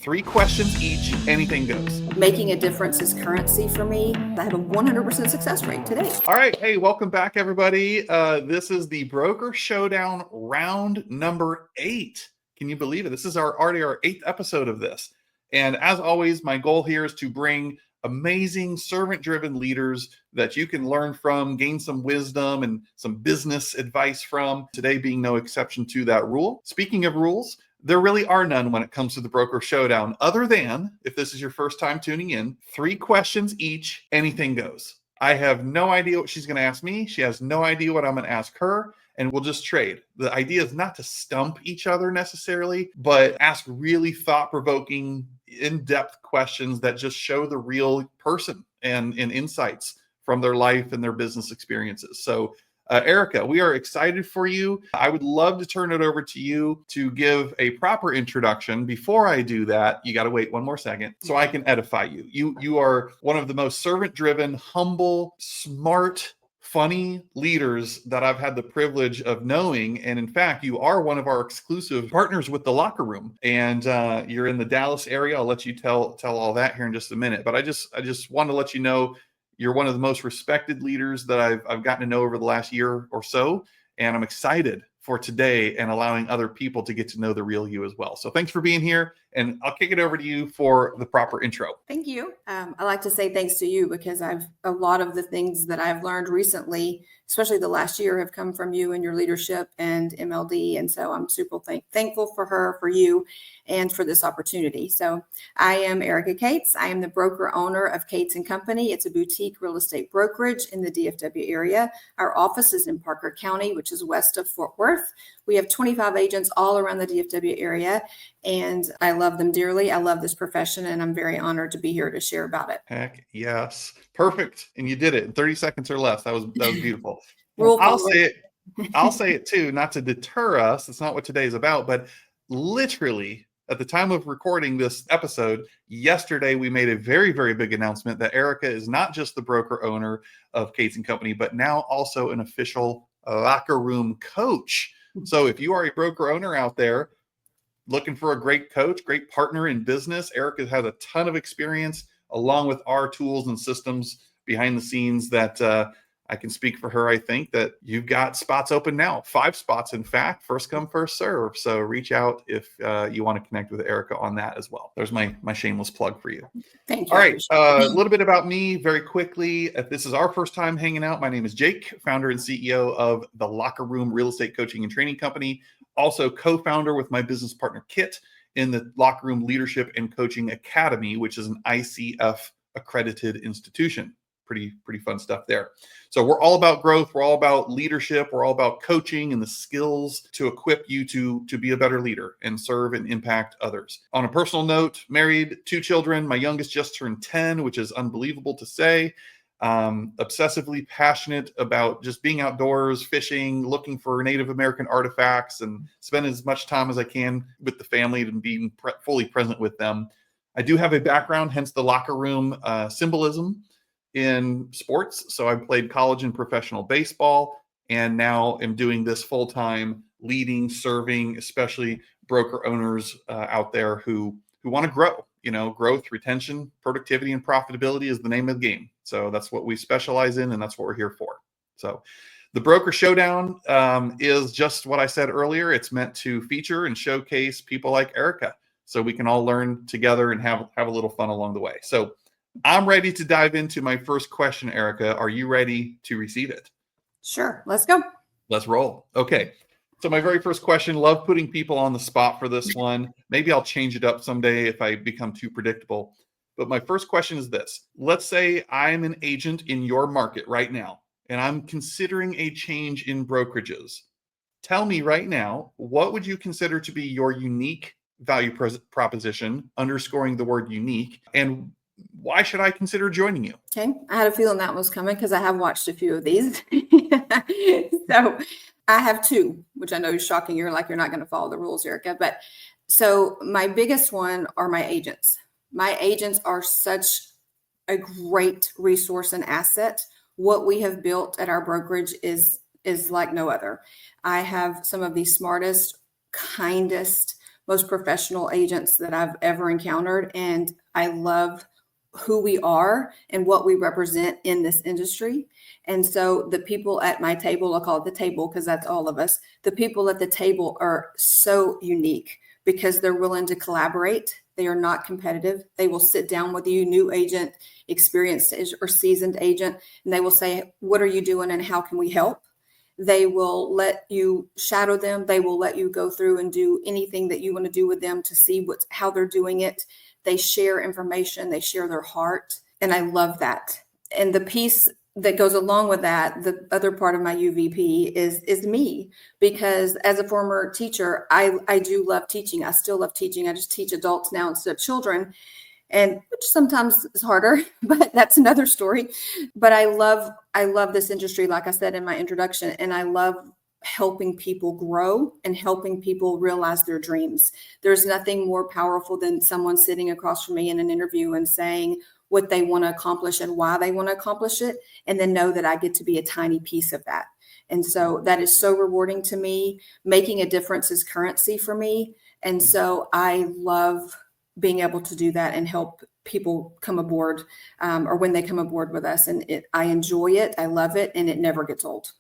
3 questions each, anything goes. Making a difference is currency for me. I have a 100% success rate today. All right. Hey, welcome back, everybody. This is the Broker Showdown round number 8. Can you believe it? This is already our 8th episode of this. And as always, my goal here is to bring amazing servant-driven leaders that you can learn from, gain some wisdom and some business advice from. Today being no exception to that rule. Speaking of rules, there really are none when it comes to the Broker Showdown, other than, if this is your first time tuning in, 3 questions each, anything goes. I have no idea what she's going to ask me. She has no idea what I'm going to ask her, and we'll just trade. The idea is not to stump each other necessarily, but ask really thought-provoking, in-depth questions that just show the real person and insights from their life and their business experiences. So Erica, we are excited for you. I would love to turn it over to you to give a proper introduction. Before I do that, you got to wait one more second so I can edify you. You are one of the most servant-driven, humble, smart, funny leaders that I've had the privilege of knowing. And in fact, you are one of our exclusive partners with the Locker Room. And you're in the Dallas area. I'll let you tell all that here in just a minute. But I just want to let you know, you're one of the most respected leaders that I've gotten to know over the last year or so. And I'm excited for today and allowing other people to get to know the real you as well. So thanks for being here. And I'll kick it over to you for the proper intro. Thank you. I like to say thanks to you because a lot of the things that I've learned recently, especially the last year, have come from you and your leadership and MLD. And so I'm super thankful for her, for you, and for this opportunity. So I am Erica Cates. I am the broker owner of Cates & Company. It's a boutique real estate brokerage in the DFW area. Our office is in Parker County, which is west of Fort Worth. We have 25 agents all around the DFW area, and I love them dearly. I love this profession, and I'm very honored to be here to share about it. Heck yes. Perfect. And you did it in 30 seconds or less. That was beautiful. I'll say it too, not to deter us. It's not what today's about, but literally at the time of recording this episode, yesterday, we made a very, very big announcement that Erica is not just the broker owner of Cates & Company, but now also an official Locker Room coach. So if you are a broker owner out there looking for a great coach, great partner in business, Erica has a ton of experience along with our tools and systems behind the scenes that I can speak for her. I think that you've got spots open now, 5 spots, in fact, first come, first serve. So reach out if you want to connect with Erica on that as well. There's my shameless plug for you. Thank you. All right. A little bit about me very quickly. If this is our first time hanging out, my name is Jake, founder and CEO of the Locker Room Real Estate Coaching and Training Company. Also co-founder with my business partner, Kit, in the Locker Room Leadership and Coaching Academy, which is an ICF accredited institution. Pretty fun stuff there. So we're all about growth. We're all about leadership. We're all about coaching and the skills to equip you to be a better leader and serve and impact others. On a personal note, married, 2 children. My youngest just turned 10, which is unbelievable to say. Obsessively passionate about just being outdoors, fishing, looking for Native American artifacts, and spend as much time as I can with the family and being fully present with them. I do have a background, hence the Locker Room symbolism in sports. So I played college and professional baseball, and now am doing this full time, leading, serving, especially broker owners out there who want to grow. Growth, retention, productivity, and profitability is the name of the game. So that's what we specialize in, and that's what we're here for. So the Broker Showdown is just what I said earlier. It's meant to feature and showcase people like Erica, so we can all learn together and have a little fun along the way. So I'm ready to dive into my first question, Erica. Are you ready to receive it? Sure. Let's go. Let's roll. Okay. So my very first question, love putting people on the spot for this one. Maybe I'll change it up someday if I become too predictable. But my first question is this. Let's say I'm an agent in your market right now, and I'm considering a change in brokerages. Tell me right now, what would you consider to be your unique value proposition, underscoring the word unique, and why should I consider joining you? Okay. I had a feeling that was coming because I have watched a few of these. So I have 2, which I know is shocking. You're not going to follow the rules, Erica. But so my biggest one are my agents. My agents are such a great resource and asset. What we have built at our brokerage is like no other. I have some of the smartest, kindest, most professional agents that I've ever encountered. And I love who we are and what we represent in this industry. And so the people at my table, I'll call it the table because that's all of us. The people at the table are so unique because they're willing to collaborate. They are not competitive. They will sit down with you, new agent, experienced or seasoned agent, and they will say, what are you doing and how can we help? They will let you shadow them. They will let you go through and do anything that you want to do with them to see how they're doing it. They share information. They share their heart. And I love that. And the piece that goes along with that, the other part of my UVP is me, because as a former teacher, I do love teaching. I still love teaching. I just teach adults now instead of children, and which sometimes is harder, but that's another story. But I love this industry, like I said in my introduction, and I love helping people grow and helping people realize their dreams. There's nothing more powerful than someone sitting across from me in an interview and saying what they want to accomplish and why they want to accomplish it, and then know that I get to be a tiny piece of that. And so that is so rewarding to me. Making a difference is currency for me. And so I love being able to do that and help people come aboard, or when they come aboard with us. And I enjoy it. I love it. And it never gets old.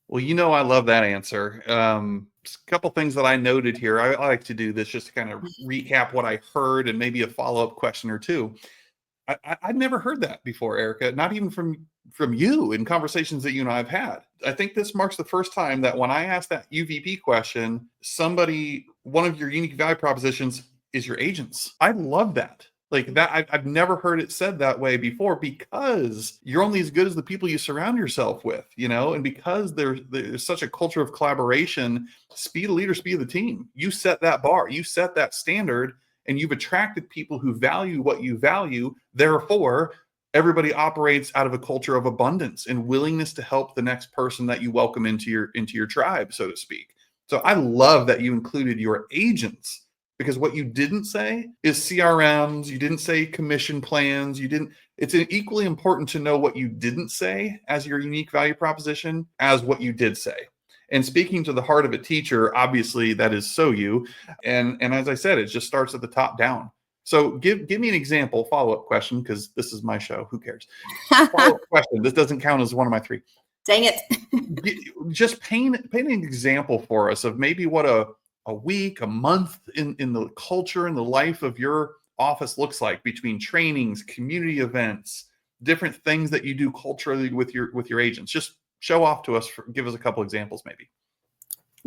Well, I love that answer. A couple things that I noted here. I like to do this just to kind of recap what I heard and maybe a follow-up question or two. I'd never heard that before, Erica, not even from you in conversations that you and I have had. I think this marks the first time that when I asked that UVP question, one of your unique value propositions is your agents. I love that. Like that, I've never heard it said that way before, because you're only as good as the people you surround yourself with, and because there's such a culture of collaboration, speed of leader, speed of the team. You set that bar, you set that standard, and you've attracted people who value what you value. Therefore, everybody operates out of a culture of abundance and willingness to help the next person that you welcome into your tribe, so to speak. So I love that you included your agents, because what you didn't say is CRMs. You didn't say commission plans. It's equally important to know what you didn't say as your unique value proposition as what you did say. And speaking to the heart of a teacher, obviously that is so you. And as I said, it just starts at the top down. So give me an example, follow-up question, because this is my show. Who cares? Follow-up question. This doesn't count as one of my three. Dang it. Just paint an example for us of maybe what a week, a month in the culture and the life of your office looks like, between trainings, community events, different things that you do culturally with your agents. Just show off to us, give us a couple examples maybe.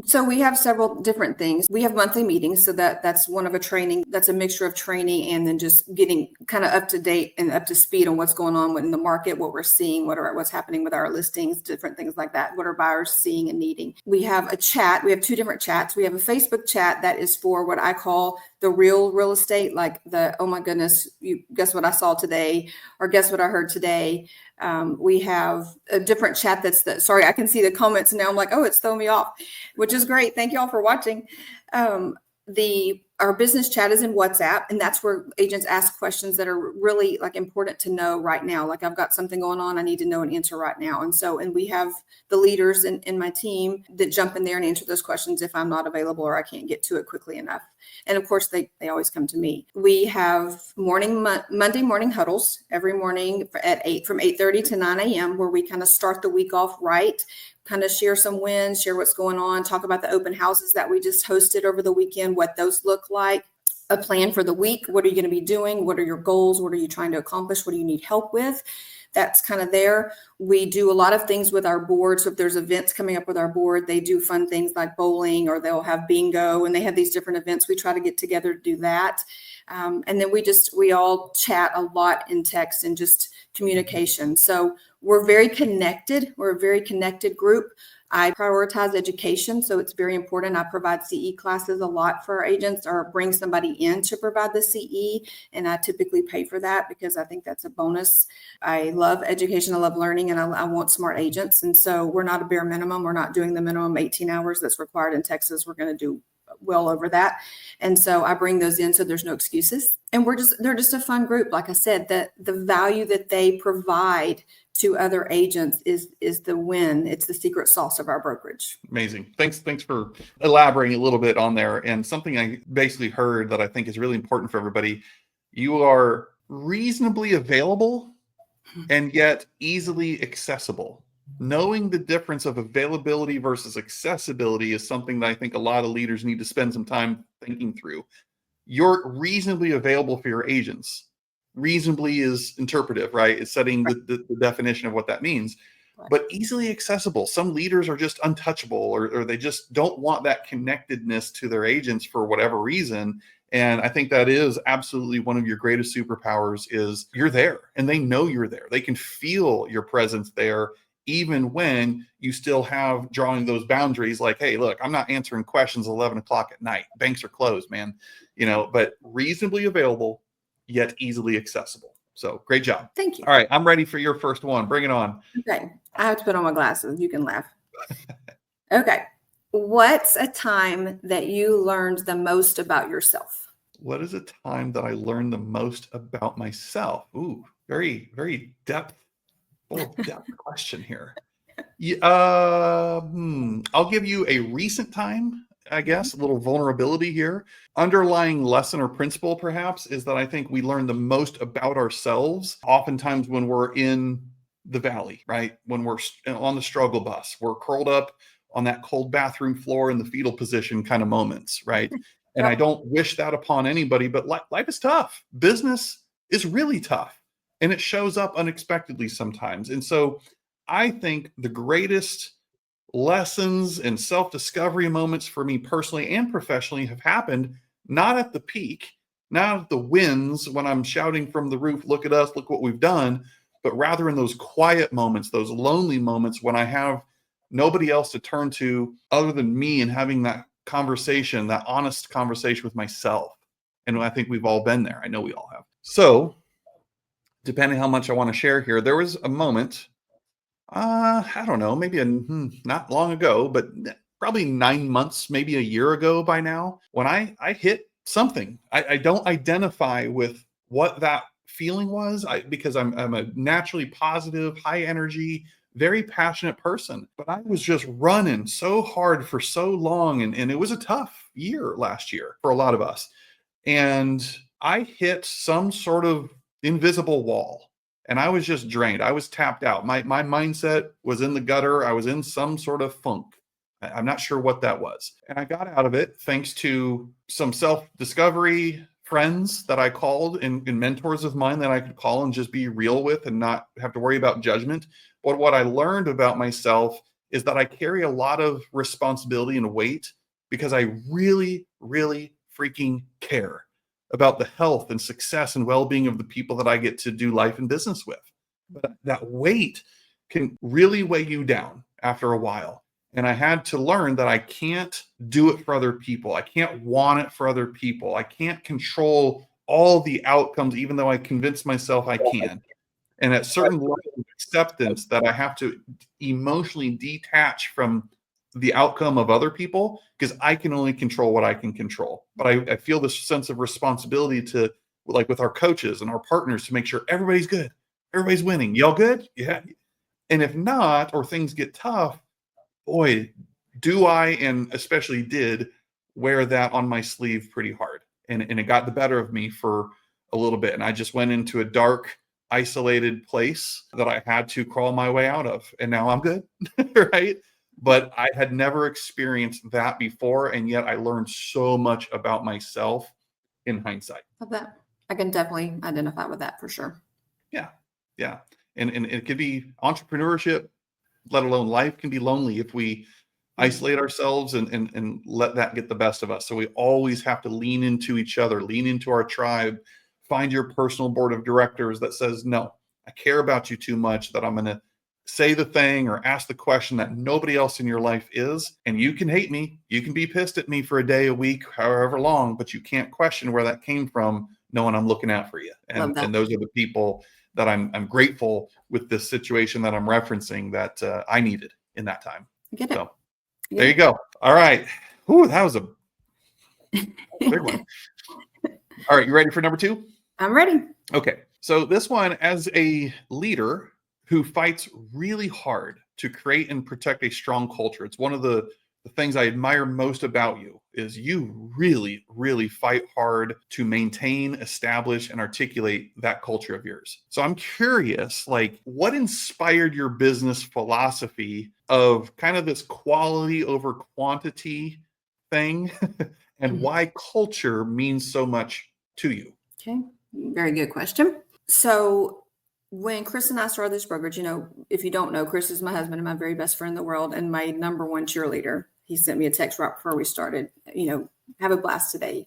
So we have several different things. We have monthly meetings. So that's one of a training. That's a mixture of training and then just getting kind of up to date and up to speed on what's going on in the market, what we're seeing, what's happening with our listings, different things like that. What are buyers seeing and needing? We have a chat. We have two different chats. We have a Facebook chat that is for what I call the real estate, like oh my goodness, you guess what I saw today, or guess what I heard today. We have a different chat sorry, I can see the comments now. I'm like, oh, it's throwing me off, which is great. Thank you all for watching. Our business chat is in WhatsApp, and that's where agents ask questions that are really like important to know right now. Like, I've got something going on, I need to know an answer right now. And we have the leaders in my team that jump in there and answer those questions if I'm not available or I can't get to it quickly enough. And of course, they always come to me. We have Monday morning huddles every morning from 8:30 to 9 a.m. where we kind of start the week off right, kind of share some wins, share what's going on, talk about the open houses that we just hosted over the weekend, what those look like, a plan for the week. What are you going to be doing? What are your goals? What are you trying to accomplish? What do you need help with? That's kind of there. We do a lot of things with our board. So if there's events coming up with our board, they do fun things like bowling, or they'll have bingo, and they have these different events. We try to get together to do that. And then we all chat a lot in text and just communication. So we're very connected. We're a very connected group. I prioritize education, so it's very important. I provide CE classes a lot for our agents, or bring somebody in to provide the CE, and I typically pay for that because I think that's a bonus. I love education, I love learning, and I want smart agents. And so we're not a bare minimum. We're not doing the minimum 18 hours that's required in Texas. We're going to do well over that. And so I bring those in so there's no excuses. And they're just a fun group. Like I said, the value that they provide to other agents is the win. It's the secret sauce of our brokerage. Amazing. Thanks for elaborating a little bit on there. And something I basically heard that I think is really important for everybody. You are reasonably available and yet easily accessible. Knowing the difference of availability versus accessibility is something that I think a lot of leaders need to spend some time thinking through. You're reasonably available for your agents. Reasonably is interpretive, right? It's setting the definition of what that means. Right. But easily accessible. Some leaders are just untouchable, or they just don't want that connectedness to their agents for whatever reason. And I think that is absolutely one of your greatest superpowers is you're there and they know you're there. They can feel your presence there, even when you still have drawing those boundaries like, hey, look, I'm not answering questions 11 o'clock at night. Banks are closed, man. But reasonably available, yet easily accessible. So great job. Thank you. All right. I'm ready for your first one. Bring it on. Okay. I have to put on my glasses. You can laugh. Okay. What's a time that you learned the most about yourself? What is a time that I learned the most about myself? Ooh, very, very depth question here. I'll give you a recent time, I guess, a little vulnerability here. Underlying lesson or principle, perhaps, is that I think we learn the most about ourselves oftentimes when we're in the valley, right? When we're on the struggle bus, we're curled up on that cold bathroom floor in the fetal position kind of moments, right? And I don't wish that upon anybody, but life is tough. Business is really tough. And it shows up unexpectedly sometimes. And so I think the greatest lessons and self-discovery moments for me personally and professionally have happened not at the peak, not at the wins when I'm shouting from the roof, look at us, look what we've done, but rather in those quiet moments, those lonely moments when I have nobody else to turn to other than me and having that conversation, that honest conversation with myself. And I think we've all been there. I know we all have. So depending how much I want to share here, there was a moment, I don't know, maybe not long ago, but probably 9 months, maybe a year ago by now, when I hit something. I don't identify with what that feeling was because I'm a naturally positive, high energy, very passionate person, but I was just running so hard for so long. And it was a tough year last year for a lot of us. And I hit some sort of invisible wall and I was just drained. I was tapped out. My mindset was in the gutter. I was in some sort of funk. I'm not sure what that was. And I got out of it thanks to some self-discovery friends that I called and mentors of mine that I could call and just be real with and not have to worry about judgment. But what I learned about myself is that I carry a lot of responsibility and weight because I really, really freaking care about the health and success and well-being of the people that I get to do life and business with. But that weight can really weigh you down after a while. And I had to learn that I can't do it for other people. I can't want it for other people. I can't control all the outcomes, even though I convince myself I can. And at certain level of acceptance that I have to emotionally detach from the outcome of other people because I can only control what I can control. But I feel this sense of responsibility to, like with our coaches and our partners, to make sure everybody's good. Everybody's winning. Y'all good? Yeah. And if not, or things get tough, boy, do I, and especially did, wear that on my sleeve pretty hard. And it got the better of me for a little bit. And I just went into a dark, isolated place that I had to crawl my way out of. And now I'm good, right? But I had never experienced that before. And yet I learned so much about myself in hindsight. Love that. I can definitely identify with that for sure. Yeah. Yeah. And it could be entrepreneurship, let alone life can be lonely if we isolate ourselves and let that get the best of us. So we always have to lean into each other, lean into our tribe, find your personal board of directors that says, no, I care about you too much that I'm going to say the thing or ask the question that nobody else in your life is. And you can hate me. You can be pissed at me for a day, a week, however long, but you can't question where that came from, knowing I'm looking out for you. And those are the people that I'm grateful with this situation that I'm referencing that I needed in that time. Get it. So there you go. All right. Ooh, that was a big one. All right. You ready for number 2? I'm ready. Okay. So this one, as a leader who fights really hard to create and protect a strong culture. It's one of the things I admire most about you is you really, really fight hard to maintain, establish, and articulate that culture of yours. So I'm curious, like, what inspired your business philosophy of kind of this quality over quantity thing and why culture means so much to you? Okay. Very good question. So when Chris and I started this brokerage, if you don't know, Chris is my husband and my very best friend in the world and my number one cheerleader. He sent me a text right before we started, have a blast today.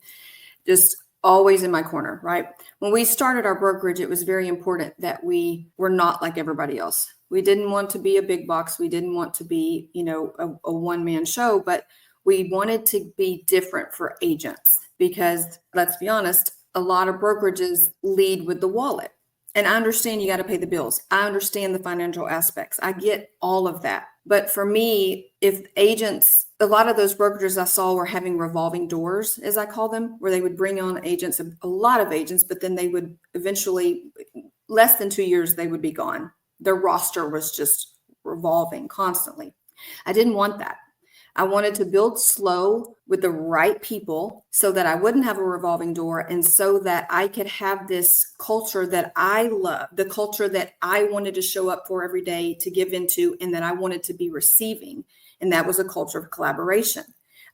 Just always in my corner, right? When we started our brokerage, it was very important that we were not like everybody else. We didn't want to be a big box. We didn't want to be, a one-man show, but we wanted to be different for agents because, let's be honest, a lot of brokerages lead with the wallet. And I understand you got to pay the bills. I understand the financial aspects. I get all of that. But for me, if agents, a lot of those brokerages I saw were having revolving doors, as I call them, where they would bring on agents, a lot of agents, but then they would eventually, less than 2 years, they would be gone. Their roster was just revolving constantly. I didn't want that. I wanted to build slow with the right people so that I wouldn't have a revolving door and so that I could have this culture that I love, the culture that I wanted to show up for every day to give into and that I wanted to be receiving. And that was a culture of collaboration.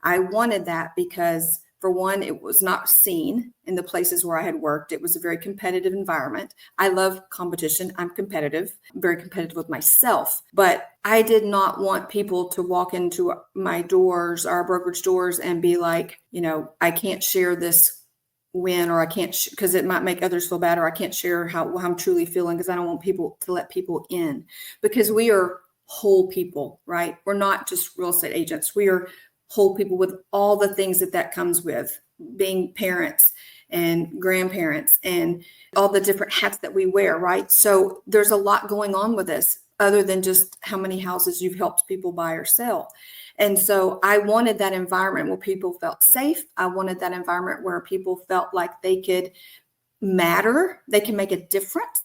I wanted that because, for one, it was not seen in the places where I had worked. It was a very competitive environment. I love competition. I'm competitive, very competitive with myself. But I did not want people to walk into my doors, our brokerage doors, and be like, I can't share this win, or I can't, because it might make others feel bad, or I can't share how I'm truly feeling because I don't want people to let people in. Because we are whole people, right? We're not just real estate agents. We are whole people with all the things that comes with being parents and grandparents and all the different hats that we wear, right? So there's a lot going on with this other than just how many houses you've helped people buy or sell. And so I wanted that environment where people felt safe. I wanted that environment where people felt like they could matter, they can make a difference.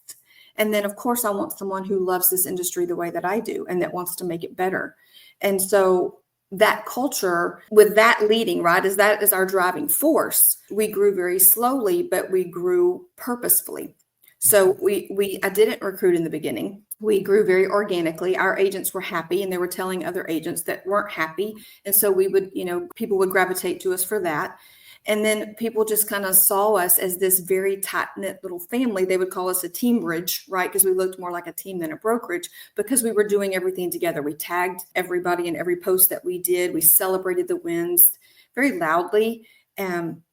And then, of course, I want someone who loves this industry the way that I do and that wants to make it better. And so that culture, with that leading, right, that is our driving force. We grew very slowly, but we grew purposefully. So I didn't recruit in the beginning. We grew very organically. Our agents were happy and they were telling other agents that weren't happy. And so we would, people would gravitate to us for that. And then people just kind of saw us as this very tight-knit little family. They would call us a team bridge, right? Because we looked more like a team than a brokerage because we were doing everything together. We tagged everybody in every post that we did. We celebrated the wins very loudly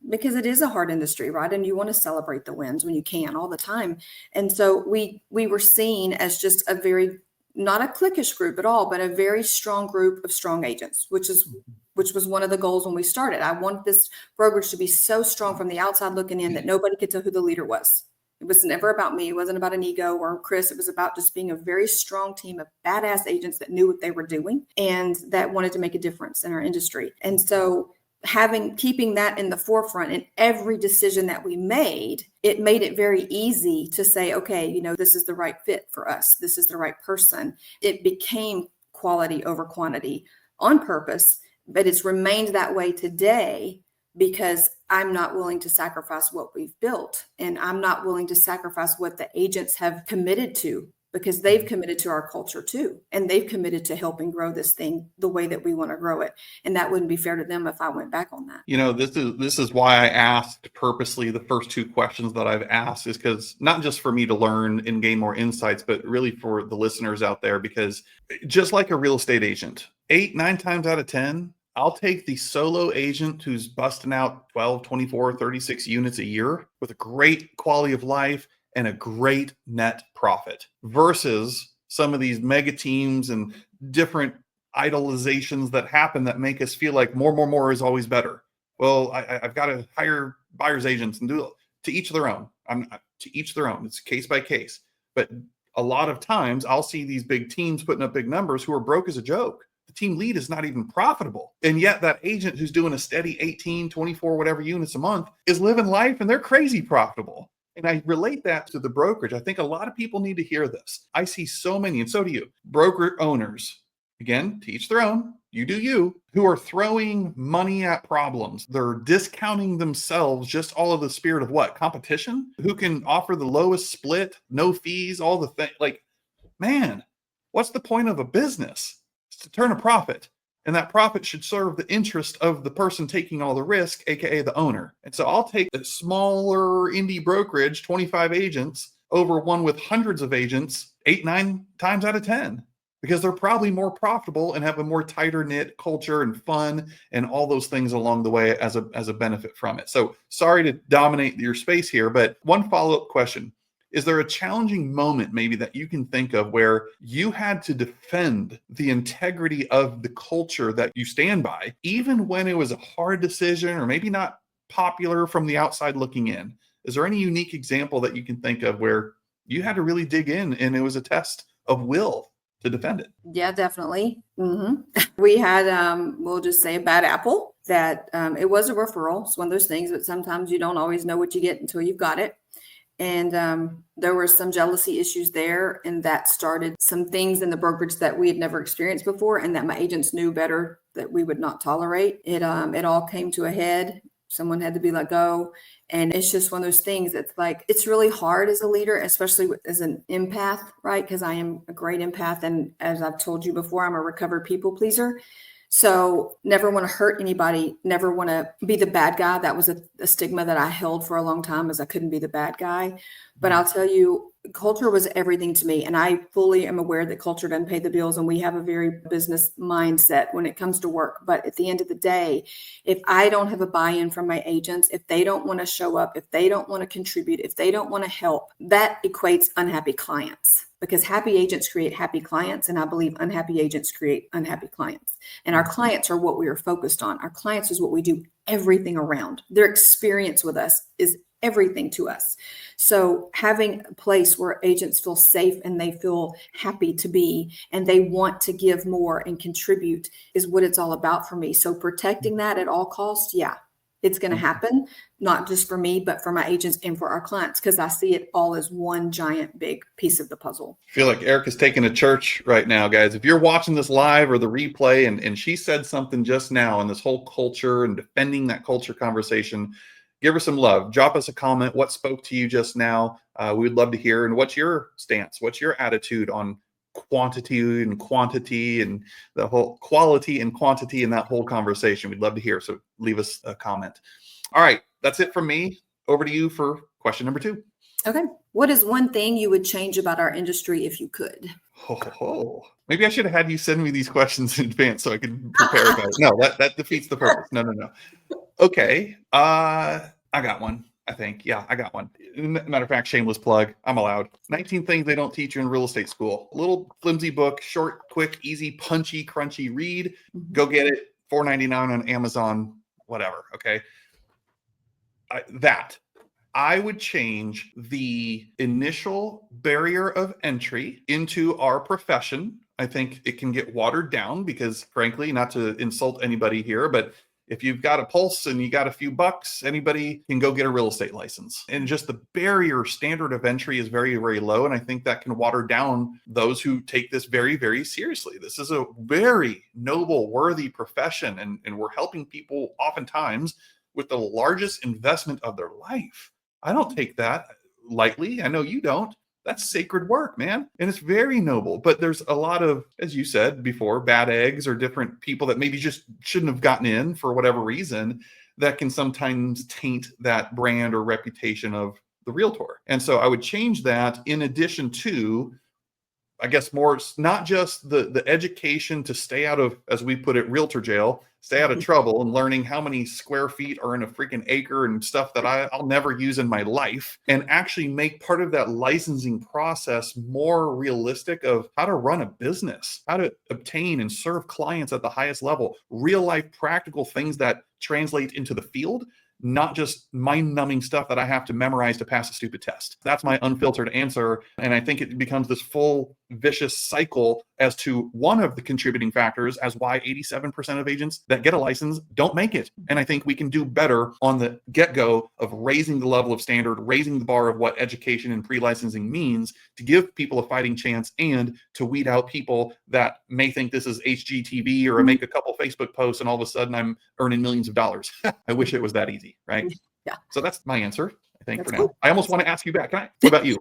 because it is a hard industry, right? And you want to celebrate the wins when you can all the time. And so we were seen as just a very, not a cliquish group at all, but a very strong group of strong agents, which was one of the goals when we started. I want this brokerage to be so strong from the outside looking in that nobody could tell who the leader was. It was never about me. It wasn't about an ego or Chris. It was about just being a very strong team of badass agents that knew what they were doing and that wanted to make a difference in our industry. And so keeping that in the forefront in every decision that we made, it made it very easy to say, okay, this is the right fit for us. This is the right person. It became quality over quantity on purpose, but it's remained that way today because I'm not willing to sacrifice what we've built. And I'm not willing to sacrifice what the agents have committed to because they've committed to our culture too. And they've committed to helping grow this thing the way that we want to grow it. And that wouldn't be fair to them if I went back on that. This is why I asked purposely the first two questions that I've asked, is because not just for me to learn and gain more insights, but really for the listeners out there, because just like a real estate agent, 8-9 times out of 10, I'll take the solo agent who's busting out 12, 24, 36 units a year with a great quality of life and a great net profit versus some of these mega teams and different idolizations that happen that make us feel like more is always better. Well, I've got to hire buyer's agents and do it. To each their own. To each their own. It's case by case. But a lot of times I'll see these big teams putting up big numbers who are broke as a joke. The team lead is not even profitable. And yet that agent who's doing a steady 18, 24, whatever units a month is living life and they're crazy profitable. And I relate that to the brokerage. I think a lot of people need to hear this. I see so many, and so do you, broker owners, again, to each their own, you do you, who are throwing money at problems. They're discounting themselves, just all of the spirit of what? Competition? Who can offer the lowest split, no fees, all the things. Like, man, what's the point of a business? It's to turn a profit. And that profit should serve the interest of the person taking all the risk, aka the owner. And so I'll take a smaller indie brokerage, 25 agents, over one with hundreds of agents, 8, 9 times out of 10, because they're probably more profitable and have a more tighter knit culture and fun and all those things along the way as a benefit from it. So sorry to dominate your space here, but one follow-up question. Is there a challenging moment maybe that you can think of where you had to defend the integrity of the culture that you stand by, even when it was a hard decision or maybe not popular from the outside looking in? Is there any unique example that you can think of where you had to really dig in and it was a test of will to defend it? Yeah, definitely. We had, we'll just say, a bad apple that it was a referral. It's one of those things, but sometimes you don't always know what you get until you've got it. And there were some jealousy issues there, and that started some things in the brokerage that we had never experienced before, and that my agents knew better that we would not tolerate. It all came to a head. Someone had to be let go. And it's just one of those things that's like, it's really hard as a leader, especially as an empath, right? Because I am a great empath. And as I've told you before, I'm a recovered people pleaser. So never want to hurt anybody, never want to be the bad guy. That was a stigma that I held for a long time, as I couldn't be the bad guy. But I'll tell you, culture was everything to me. And I fully am aware that culture doesn't pay the bills. And we have a very business mindset when it comes to work. But at the end of the day, if I don't have a buy-in from my agents, if they don't want to show up, if they don't want to contribute, if they don't want to help, that equates unhappy clients. Because happy agents create happy clients. And I believe unhappy agents create unhappy clients. And our clients are what we are focused on. Our clients is what we do everything around. Their experience with us is everything to us. So having a place where agents feel safe and they feel happy to be, and they want to give more and contribute is what it's all about for me. So protecting that at all costs, yeah, it's going to happen, not just for me, but for my agents and for our clients, because I see it all as one giant big piece of the puzzle. I feel like Erica's taking a church right now, guys. If you're watching this live or the replay, and she said something just now in this whole culture and defending that culture conversation, give her some love. Drop us a comment. What spoke to you just now? We'd love to hear. And what's your stance? What's your attitude on quantity and the whole quality and quantity in that whole conversation? We'd love to hear. So leave us a comment. All right. That's it from me. Over to you for question number 2. Okay. What is one thing you would change about our industry if you could? Maybe I should have had you send me these questions in advance so I could prepare about it. No, that defeats the purpose. No. Okay. I got one, I think. Yeah, I got one. Matter of fact, shameless plug. I'm allowed. 19 things they don't teach you in real estate school. A little flimsy book, short, quick, easy, punchy, crunchy read. Go get it. $4.99 on Amazon, whatever. Okay. I would change the initial barrier of entry into our profession. I think it can get watered down because, frankly, not to insult anybody here, but if you've got a pulse and you got a few bucks, anybody can go get a real estate license. And just the barrier standard of entry is very, very low. And I think that can water down those who take this very, very seriously. This is a very noble, worthy profession. And we're helping people oftentimes with the largest investment of their life. I don't take that lightly. I know you don't. That's sacred work, man. And it's very noble. But there's a lot of, as you said before, bad eggs or different people that maybe just shouldn't have gotten in for whatever reason that can sometimes taint that brand or reputation of the realtor. And so I would change that in addition to, I guess, more, not just the education to stay out of, as we put it, realtor jail, stay out of trouble, and learning how many square feet are in a freaking acre and stuff that I'll never use in my life, and actually make part of that licensing process more realistic of how to run a business, how to obtain and serve clients at the highest level, real life practical things that translate into the field, not just mind-numbing stuff that I have to memorize to pass a stupid test. That's my unfiltered answer. And I think it becomes this full vicious cycle as to one of the contributing factors as why 87% of agents that get a license don't make it. And I think we can do better on the get-go of raising the level of standard, raising the bar of what education and pre-licensing means to give people a fighting chance and to weed out people that may think this is HGTV or make a couple Facebook posts and all of a sudden I'm earning millions of dollars. I wish it was that easy, right? Yeah. So that's my answer, I think, That's for cool. now. I almost want to ask you back. What about you?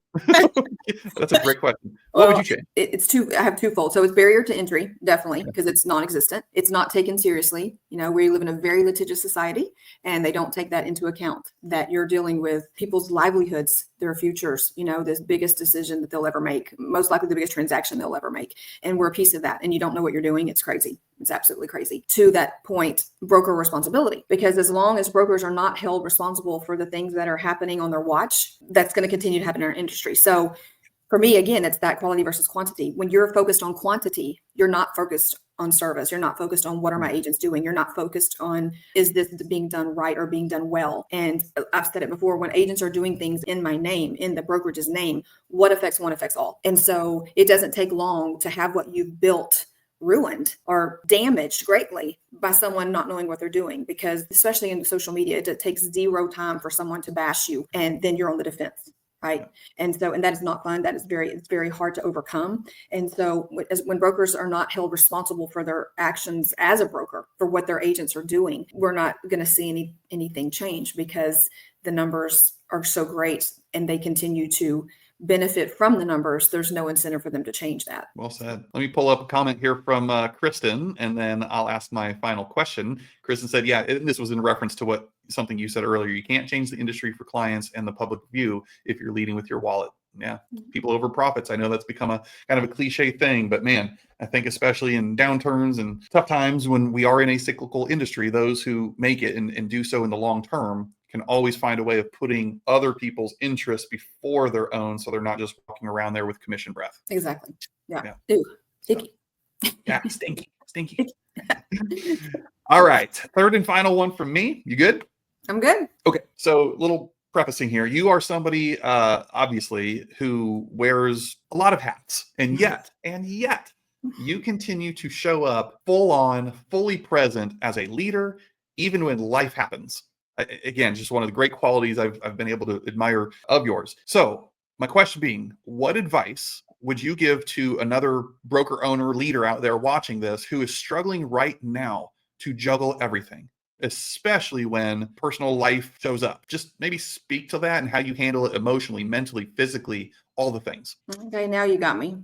That's a great question. What would you change? I have twofold. So it's barrier to entry, definitely, because it's non-existent. It's not taken seriously. We live in a very litigious society, and they don't take that into account, that you're dealing with people's livelihoods, their futures, this biggest decision that they'll ever make, most likely the biggest transaction they'll ever make. And we're a piece of that. And you don't know what you're doing. It's crazy. It's absolutely crazy. To that point, broker responsibility, because as long as brokers are not held responsible for the things that are happening on their watch, that's going to continue to happen in our industry. So for me, again, it's that quality versus quantity. When you're focused on quantity, you're not focused on service. You're not focused on what are my agents doing. You're not focused on, is this being done right or being done well? And I've said it before, when agents are doing things in my name, in the brokerage's name, what affects one affects all. And so it doesn't take long to have what you've built ruined or damaged greatly by someone not knowing what they're doing, because especially in social media, it takes zero time for someone to bash you and then you're on the defense. Right. And that is not fun. It's very hard to overcome. And so when brokers are not held responsible for their actions as a broker, for what their agents are doing, we're not going to see anything change, because the numbers are so great and they continue to benefit from the numbers. There's no incentive for them to change that. Well said. Let me pull up a comment here from Kristen, and then I'll ask my final question. Kristen said, yeah, and this was in reference to something you said earlier. You can't change the industry for clients and the public view if you're leading with your wallet. Yeah, people over profits. I know that's become a kind of a cliche thing, but man, I think especially in downturns and tough times when we are in a cyclical industry, those who make it and do so in the long term can always find a way of putting other people's interests before their own, so they're not just walking around there with commission breath. Exactly. Yeah. Ooh, sticky. Yeah, stinky. All right. Third and final one from me. You good? I'm good. Okay. So little prefacing here. You are somebody, obviously, who wears a lot of hats, and yet you continue to show up full on, fully present as a leader, even when life happens. Again, just one of the great qualities I've been able to admire of yours. So my question being, what advice would you give to another broker owner leader out there watching this who is struggling right now to juggle everything, especially when personal life shows up? Just maybe speak to that and how you handle it emotionally, mentally, physically, all the things. Okay, now you got me.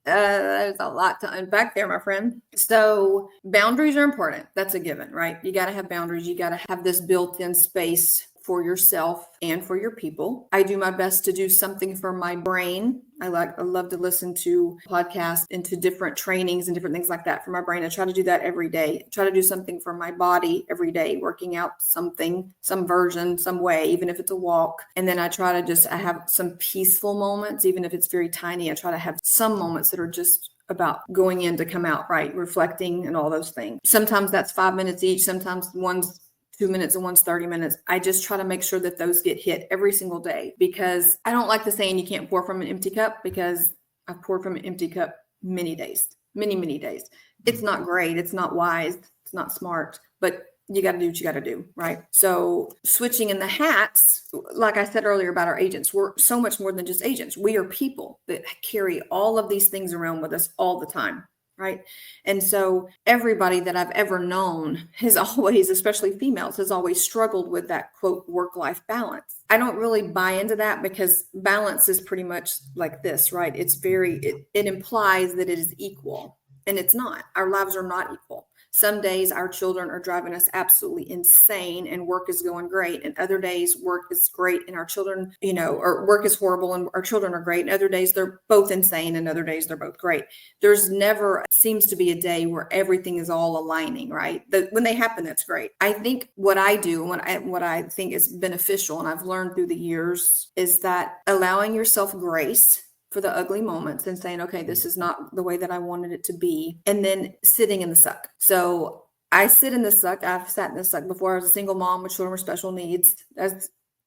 There's a lot to unpack there, my friend. So boundaries are important. That's a given, right? You got to have boundaries. You got to have this built-in space for yourself and for your people. I do my best to do something for my brain. I love to listen to podcasts and to different trainings and different things like that for my brain. I try to do that every day. I try to do something for my body every day, working out something, some version, some way, even if it's a walk. And then I try to I have some peaceful moments, even if it's very tiny. I try to have some moments that are just about going in to come out, right? Reflecting and all those things. Sometimes that's 5 minutes each. Sometimes one's 2 minutes and one's 30 minutes. I just try to make sure that those get hit every single day, because I don't like the saying you can't pour from an empty cup, because I've poured from an empty cup many days. It's not great. It's not wise. It's not smart, but you got to do what you got to do, right? So switching in the hats, like I said earlier about our agents, we're so much more than just agents. We are people that carry all of these things around with us all the time. Right. And so everybody that I've ever known has always, especially females, has always struggled with that quote work-life balance. I don't really buy into that, because balance is pretty much like this, right? It implies that it is equal, and it's not. Our lives are not equal. Some days our children are driving us absolutely insane and work is going great. And other days work is great and our children, or work is horrible and our children are great. And other days they're both insane and other days they're both great. There's never seems to be a day where everything is all aligning, right? When they happen, that's great. I think what I do, what I think is beneficial, and I've learned through the years, is that allowing yourself grace for the ugly moments and saying, okay, this is not the way that I wanted it to be. And then sitting in the suck. So I sit in the suck. I've sat in the suck before. I was a single mom with children with special needs.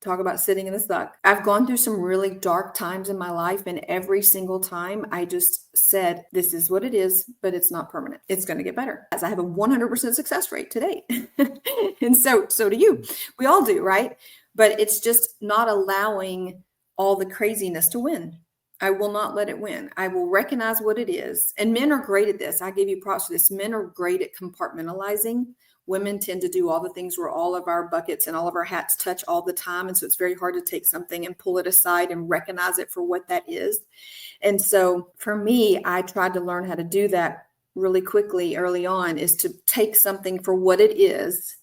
talk about sitting in the suck. I've gone through some really dark times in my life, and every single time I just said, this is what it is, but it's not permanent. It's going to get better. As I have a 100% success rate today. And so do you. We all do, right? But it's just not allowing all the craziness to win. I will not let it win. I will recognize what it is. And men are great at this. I give you props for this. Men are great at compartmentalizing. Women tend to do all the things where all of our buckets and all of our hats touch all the time. And so it's very hard to take something and pull it aside and recognize it for what that is. And so for me, I tried to learn how to do that really quickly early on, is to take something for what it is,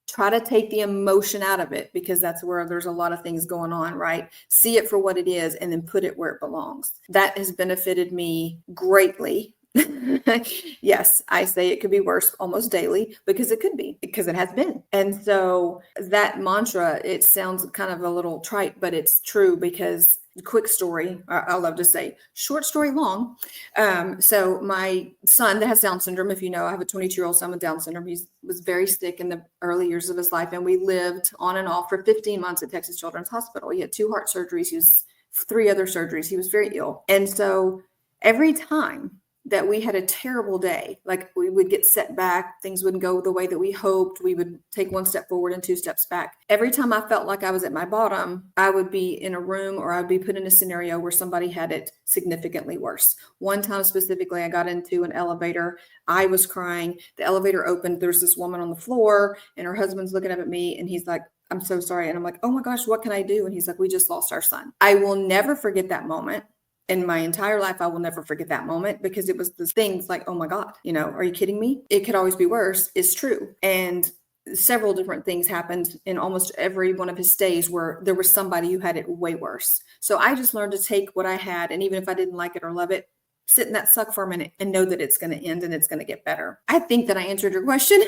try to take the emotion out of it, because that's where there's a lot of things going on, right? See it for what it is and then put it where it belongs. That has benefited me greatly. Yes, I say it could be worse almost daily, because it could be, because it has been. And so that mantra, it sounds kind of a little trite, but it's true, because quick story, I love to say short story long. So my son that has Down syndrome, if you know, I have a 22-year-old son with Down syndrome. He was very sick in the early years of his life. And we lived on and off for 15 months at Texas Children's Hospital. He had 2 heart surgeries. He was 3 other surgeries. He was very ill. And so every time that we had a terrible day, like we would get set back, things wouldn't go the way that we hoped, we would take 1 step forward and 2 steps back. Every time I felt like I was at my bottom, I would be in a room, or I'd be put in a scenario where somebody had it significantly worse. One time specifically, I got into an elevator. I was crying. The elevator opened. There's this woman on the floor, and her husband's looking up at me, and he's like, I'm so sorry. And I'm like, oh my gosh, what can I do? And he's like, we just lost our son. I will never forget that moment. In my entire life, I will never forget that moment, because it was the things like, oh my God, are you kidding me? It could always be worse. It's true. And several different things happened in almost every one of his stays where there was somebody who had it way worse. So I just learned to take what I had, and even if I didn't like it or love it, sit in that suck for a minute and know that it's going to end and it's going to get better. I think that I answered your question.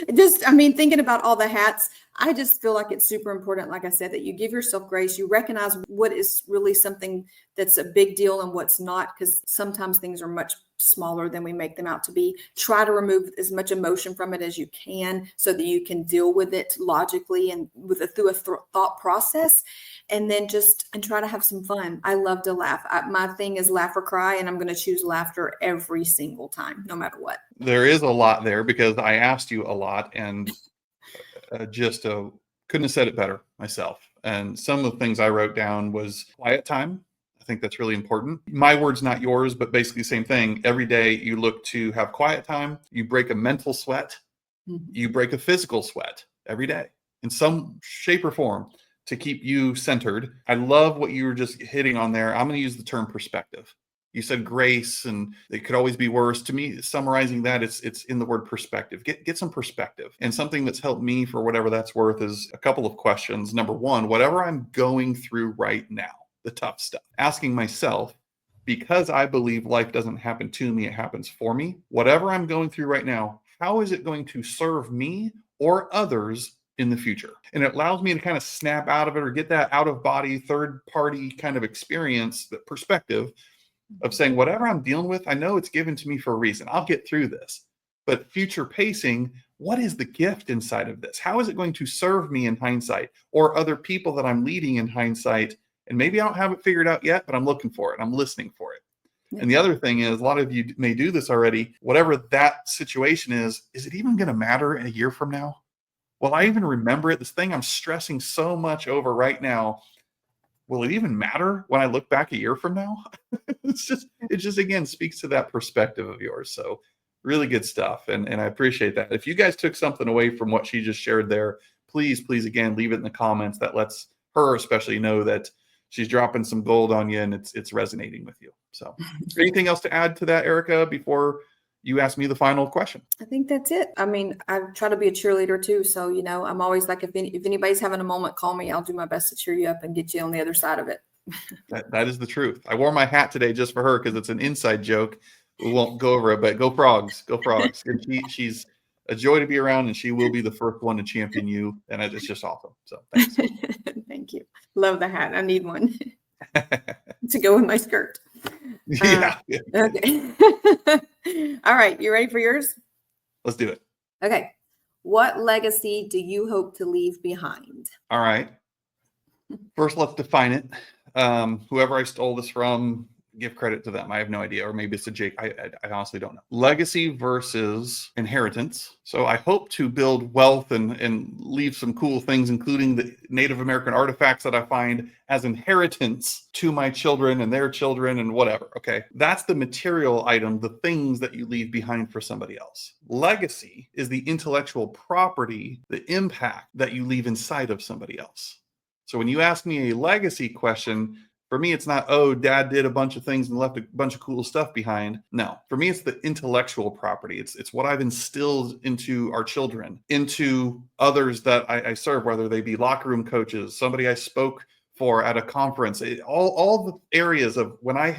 Thinking about all the hats, I just feel like it's super important, like I said, that you give yourself grace. You recognize what is really something that's a big deal and what's not, because sometimes things are much smaller than we make them out to be. Try to remove as much emotion from it as you can, so that you can deal with it logically and through a thought process, and then try to have some fun. I love to laugh. My thing is laugh or cry, and I'm going to choose laughter every single time, no matter what. There is a lot there, because I asked you a lot, and couldn't have said it better myself. And some of the things I wrote down was quiet time. I think that's really important. My words, not yours, but basically the same thing. Every day you look to have quiet time. You break a mental sweat. Mm-hmm. You break a physical sweat every day in some shape or form to keep you centered. I love what you were just hitting on there. I'm going to use the term perspective. You said grace, and it could always be worse. To me, summarizing that, it's in the word perspective. Get some perspective. And something that's helped me, for whatever that's worth, is a couple of questions. Number one, whatever I'm going through right now, the tough stuff, asking myself, because I believe life doesn't happen to me, it happens for me. Whatever I'm going through right now, how is it going to serve me or others in the future? And it allows me to kind of snap out of it, or get that out of body, third party kind of experience, the perspective of saying, whatever I'm dealing with, I know it's given to me for a reason. I'll get through this. But future pacing, what is the gift inside of this? How is it going to serve me in hindsight, or other people that I'm leading in hindsight? And maybe I don't have it figured out yet, but I'm looking for it. I'm listening for it. Yeah. And the other thing is, a lot of you may do this already. Whatever that situation is it even going to matter a year from now? Will I even remember it? This thing I'm stressing so much over right now, will it even matter when I look back a year from now? It just again speaks to that perspective of yours. So really good stuff. And I appreciate that. If you guys took something away from what she just shared there, please again, leave it in the comments. That lets her especially know that she's dropping some gold on you, and it's resonating with you. So anything else to add to that, Erica, before you ask me the final question? I think that's it. I try to be a cheerleader too. So, I'm always like, if anybody's having a moment, call me. I'll do my best to cheer you up and get you on the other side of it. That is the truth. I wore my hat today just for her, because it's an inside joke. We won't go over it, but go Frogs, go Frogs. And she's a joy to be around, and she will be the first one to champion you. And it's just awesome. So thanks. Thank you. Love the hat. I need one to go with my skirt. Yeah. Okay. All right. You ready for yours? Let's do it. Okay. What legacy do you hope to leave behind? All right. First, let's define it. Whoever I stole this from, give credit to them. I have no idea. Or maybe it's a Jake. I honestly don't know. Legacy versus inheritance. So I hope to build wealth and leave some cool things, including the Native American artifacts that I find as inheritance to my children and their children and whatever. Okay. That's the material item, the things that you leave behind for somebody else. Legacy is the intellectual property, the impact that you leave inside of somebody else. So when you ask me a legacy question, for me, it's not, oh, dad did a bunch of things and left a bunch of cool stuff behind. No, for me, it's the intellectual property. It's what I've instilled into our children, into others that I serve, whether they be locker room coaches, somebody I spoke for at a conference, all the areas of when I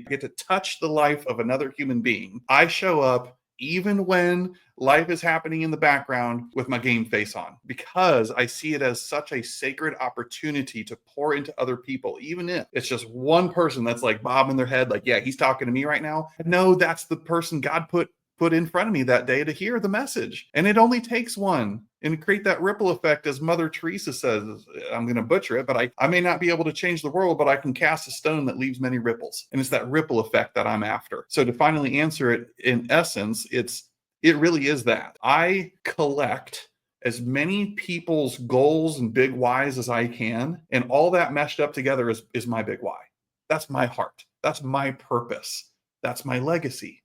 get to touch the life of another human being, I show up even when life is happening in the background with my game face on, because I see it as such a sacred opportunity to pour into other people, even if it's just one person that's like bobbing their head, like, yeah, he's talking to me right now. No, that's the person God put in front of me that day to hear the message. And it only takes one, and create that ripple effect, as Mother Teresa says. I'm going to butcher it, but I may not be able to change the world, but I can cast a stone that leaves many ripples. And it's that ripple effect that I'm after. So to finally answer it, in essence, it really is that. I collect as many people's goals and big whys as I can, and all that meshed up together is my big why. That's my heart. That's my purpose. That's my legacy.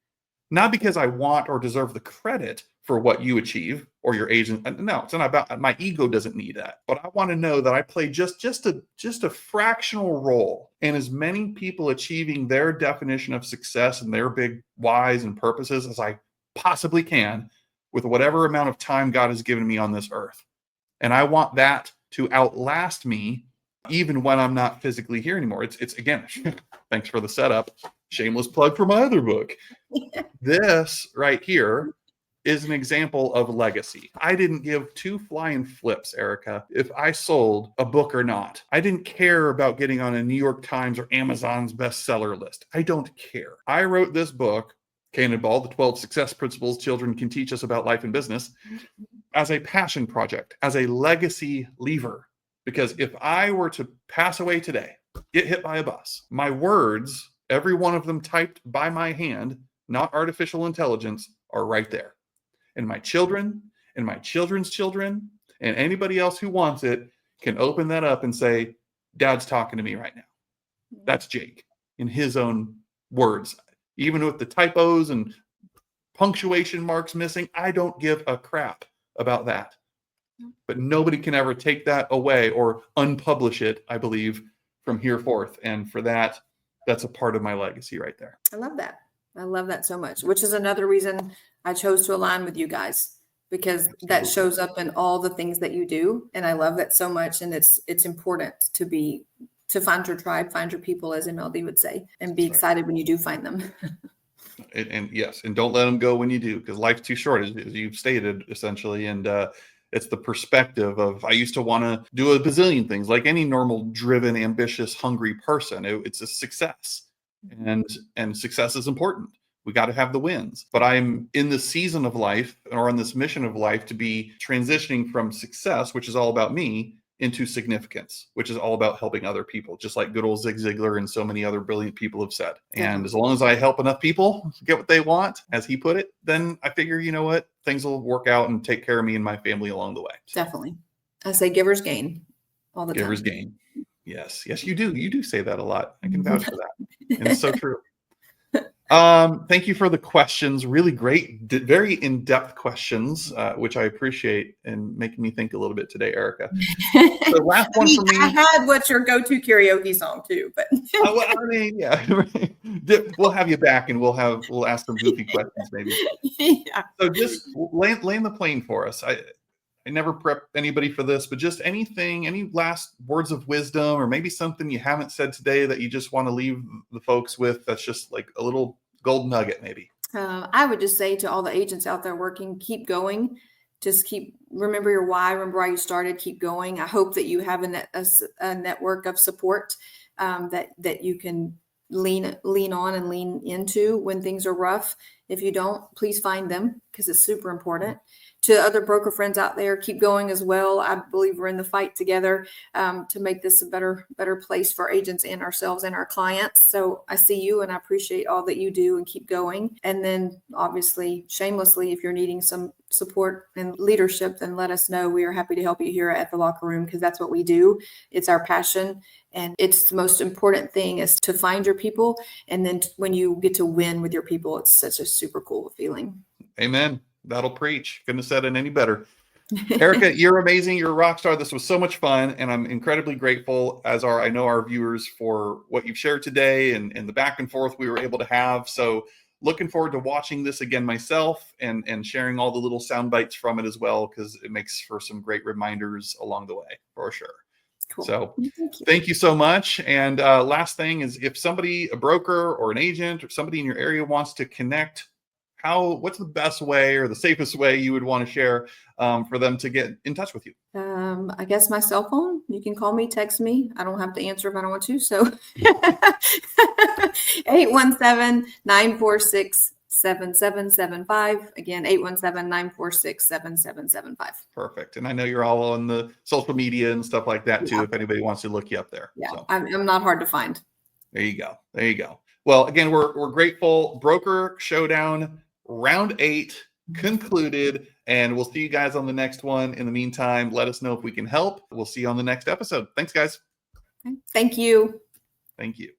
Not because I want or deserve the credit for what you achieve or your agent. No, it's not about, my ego doesn't need that. But I want to know that I play just a fractional role in as many people achieving their definition of success and their big whys and purposes as I possibly can, with whatever amount of time God has given me on this earth. And I want that to outlast me even when I'm not physically here anymore. It's again, thanks for the setup. Shameless plug for my other book. This right here is an example of legacy. I didn't give two flying flips, Erica, if I sold a book or not. I didn't care about getting on a New York Times or Amazon's bestseller list. I don't care. I wrote this book, Cannonball, the 12 Success Principles Children Can Teach Us About Life and Business, as a passion project, as a legacy lever. Because if I were to pass away today, get hit by a bus, my words, every one of them typed by my hand, not artificial intelligence, are right there. And my children and my children's children and anybody else who wants it can open that up and say, Dad's talking to me right now. That's Jake in his own words. Even with the typos and punctuation marks missing, I don't give a crap about that. But nobody can ever take that away or unpublish it, I believe, from here forth. And for that, that's a part of my legacy right there. I love that. I love that so much, which is another reason I chose to align with you guys, because that shows up in all the things that you do. And I love that so much. And it's important to find your tribe, find your people, as MLD would say, and be excited when you do find them. And yes, and don't let them go when you do, because life's too short, as you've stated, essentially. And it's the perspective of, I used to want to do a bazillion things like any normal, driven, ambitious, hungry person. It's a success. And success is important. We got to have the wins. But I'm in this season of life, or on this mission of life, to be transitioning from success, which is all about me, into significance, which is all about helping other people, just like good old Zig Ziglar and so many other brilliant people have said. And as long as I help enough people get what they want, as he put it, then I figure, you know what, things will work out and take care of me and my family along the way. Definitely. I say givers gain all the time. Givers gain. Yes, you do. You do say that a lot. I can vouch for that. And it's so true. Thank you for the questions. Really great, very in-depth questions, which I appreciate, and making me think a little bit today, Erica. The last one for me. I had what's your go-to karaoke song too, but I mean, yeah, we'll have you back, and we'll ask some goofy questions maybe. Yeah. So just land the plane for us. I never prep anybody for this, but just anything, any last words of wisdom, or maybe something you haven't said today that you just want to leave the folks with, that's just like a little gold nugget maybe. I would just say to all the agents out there working, keep going. Just remember your why, remember why you started, keep going. I hope that you have a network of support that you can lean on and lean into when things are rough. If you don't, please find them, because it's super important to other broker friends out there, keep going as well. I believe we're in the fight together to make this a better place for agents and ourselves and our clients. So I see you and I appreciate all that you do, and keep going. And then obviously, shamelessly, if you're needing some support and leadership, then let us know. We are happy to help you here at the Locker Room, because that's what we do. It's our passion. And it's the most important thing, is to find your people. And then when you get to win with your people, it's such a super cool feeling. Amen. That'll preach. Couldn't have said it any better. Erica, you're amazing. You're a rock star. This was so much fun. And I'm incredibly grateful, as I know our viewers, for what you've shared today and the back and forth we were able to have. So looking forward to watching this again myself, and sharing all the little sound bites from it as well, because it makes for some great reminders along the way, for sure. Cool. So thank you so much. And last thing is, if somebody, a broker or an agent or somebody in your area, wants to connect, what's the best way or the safest way you would want to share for them to get in touch with you? I guess my cell phone. You can call me, text me. I don't have to answer if I don't want to. So 817-946-7775. Again, 817-946-7775. Perfect. And I know you're all on the social media and stuff like that too, if anybody wants to look you up there. Yeah, so. I'm not hard to find. There you go. There you go. Well, again, we're grateful. Broker Showdown round 8 concluded, and we'll see you guys on the next one. In the meantime, let us know if we can help. We'll see you on the next episode. Thanks, guys. Thank you. Thank you.